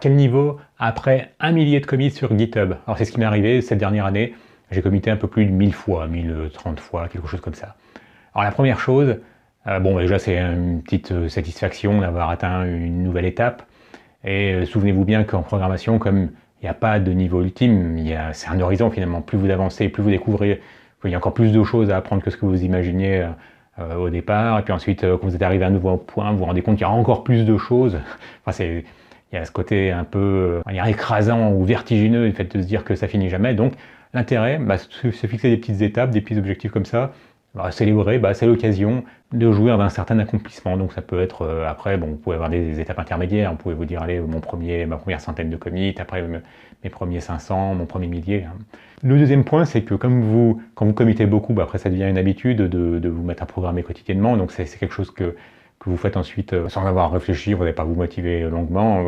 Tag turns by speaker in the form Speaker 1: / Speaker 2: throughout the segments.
Speaker 1: Quel niveau après 1 millier de commits sur GitHub? Alors c'est ce qui m'est arrivé cette dernière année. J'ai commité un peu plus de 1000 fois, 1030 fois, quelque chose comme ça. Alors la première chose, déjà c'est une petite satisfaction d'avoir atteint une nouvelle étape. Et souvenez-vous bien qu'en programmation, comme il n'y a pas de niveau ultime, c'est un horizon finalement. Plus vous avancez, plus vous découvrez, il y a encore plus de choses à apprendre que ce que vous imaginiez au départ. Et puis ensuite, quand vous êtes arrivé à un nouveau point, vous vous rendez compte qu'il y a encore plus de choses. Enfin, il y a ce côté un peu écrasant ou vertigineux, le fait de se dire que ça finit jamais. Donc l'intérêt, c'est se fixer des petites étapes, des petits objectifs comme ça, célébrer, c'est l'occasion de jouir d'un certain accomplissement. Donc ça peut être, après, vous pouvez avoir des étapes intermédiaires, vous pouvez vous dire, allez, ma première centaine de commits, après mes premiers 500, mon premier millier. Le deuxième point, c'est que quand vous committez beaucoup, après ça devient une habitude de vous mettre à programmer quotidiennement, donc c'est quelque chose que vous faites ensuite sans avoir réfléchi, vous n'allez pas vous motiver longuement,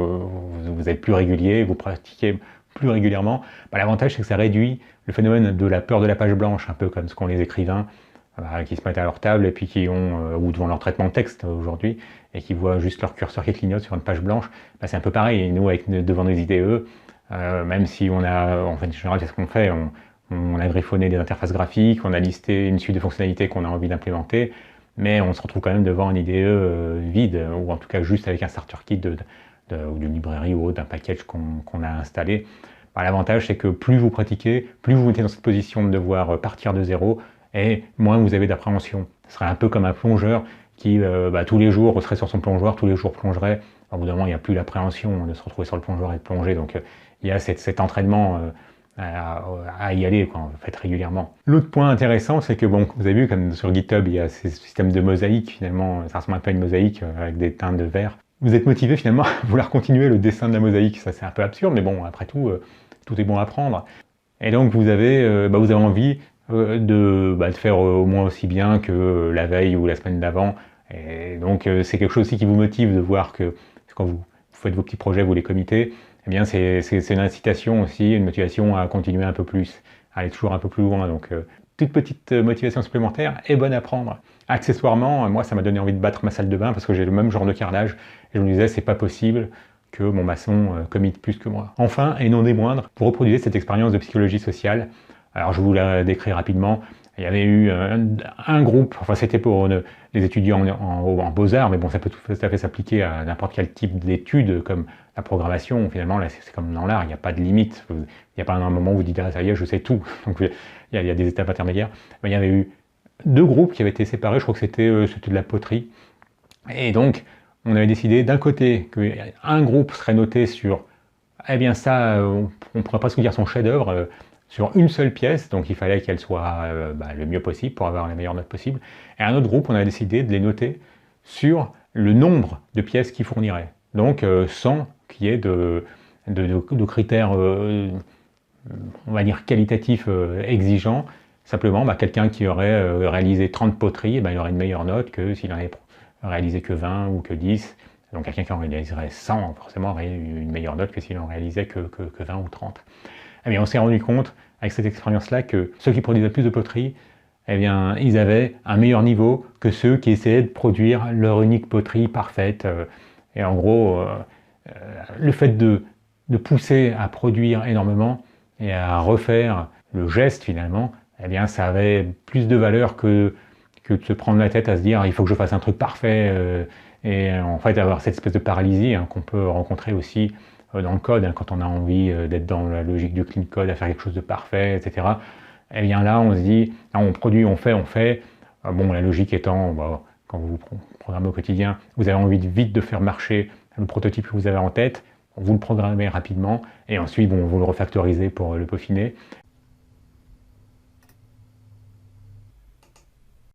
Speaker 1: vous êtes plus régulier, vous pratiquez plus régulièrement. L'avantage, c'est que ça réduit le phénomène de la peur de la page blanche, un peu comme ce qu'ont les écrivains qui se mettent à leur table et puis qui ont, ou devant leur traitement de texte aujourd'hui, et qui voient juste leur curseur qui clignote sur une page blanche. C'est un peu pareil, et nous, devant nos IDE, même si on a, en fait, en général, c'est ce qu'on fait, on a griffonné des interfaces graphiques, on a listé une suite de fonctionnalités qu'on a envie d'implémenter, mais on se retrouve quand même devant un IDE vide, ou en tout cas juste avec un starter kit ou d'une librairie ou d'un package qu'on a installé. L'avantage, c'est que plus vous pratiquez, plus vous vous mettez dans cette position de devoir partir de zéro, et moins vous avez d'appréhension. Ce serait un peu comme un plongeur qui, tous les jours, serait sur son plongeoir, tous les jours plongerait. Au bout d'un moment, il n'y a plus l'appréhension de se retrouver sur le plongeoir et de plonger. Donc, il y a cet entraînement à y aller, quoi, faites régulièrement. L'autre point intéressant, c'est que vous avez vu comme sur GitHub, il y a ces systèmes de mosaïque, finalement, ça ressemble un peu à une mosaïque avec des teintes de vert. Vous êtes motivé finalement à vouloir continuer le dessin de la mosaïque, ça c'est un peu absurde, mais bon, après tout, tout est bon à prendre. Et donc vous avez envie de faire au moins aussi bien que la veille ou la semaine d'avant. Et donc c'est quelque chose aussi qui vous motive de voir que quand vous faites vos petits projets, vous les committez, eh bien c'est une incitation aussi, une motivation à continuer un peu plus, à aller toujours un peu plus loin. Donc toute petite motivation supplémentaire est bonne à prendre. Accessoirement, moi ça m'a donné envie de battre ma salle de bain parce que j'ai le même genre de carrelage et je me disais c'est pas possible que mon maçon commite plus que moi. Enfin, et non des moindres, vous reproduisez cette expérience de psychologie sociale. Alors je vous la décris rapidement. Il y avait eu un groupe, enfin c'était pour les étudiants en beaux-arts, mais bon, ça peut tout à fait s'appliquer à n'importe quel type d'études, comme la programmation. Finalement, là, c'est comme dans l'art, il n'y a pas de limite. Il n'y a pas un moment où vous dites, ah, ça y est, je sais tout. Donc il y a des étapes intermédiaires. Mais il y avait eu 2 groupes qui avaient été séparés, je crois que c'était de la poterie. Et donc, on avait décidé d'un côté qu'un groupe serait noté sur, eh bien ça, on pourrait presque dire son chef-d'œuvre, sur une seule pièce, donc il fallait qu'elle soit le mieux possible pour avoir la meilleure note possible. Et un autre groupe, on a décidé de les noter sur le nombre de pièces qu'ils fourniraient. Donc sans qu'il y ait de critères, on va dire, qualitatifs exigeants. Simplement, quelqu'un qui aurait réalisé 30 poteries, il aurait une meilleure note que s'il n'en avait réalisé que 20 ou que 10. Donc quelqu'un qui en réaliserait 100, forcément, aurait une meilleure note que s'il en réalisait que 20 ou 30. Eh bien, on s'est rendu compte, avec cette expérience-là, que ceux qui produisaient plus de poteries, eh bien, ils avaient un meilleur niveau que ceux qui essayaient de produire leur unique poterie parfaite. Et en gros, le fait de pousser à produire énormément et à refaire le geste, finalement, eh bien, ça avait plus de valeur que de se prendre la tête à se dire il faut que je fasse un truc parfait et en fait avoir cette espèce de paralysie qu'on peut rencontrer aussi dans le code, quand on a envie d'être dans la logique du clean code, à faire quelque chose de parfait, etc. Et bien là, on se dit, on produit, on fait. La logique étant, quand vous programmez au quotidien, vous avez envie vite de faire marcher le prototype que vous avez en tête, vous le programmez rapidement, et ensuite, vous le refactorisez pour le peaufiner.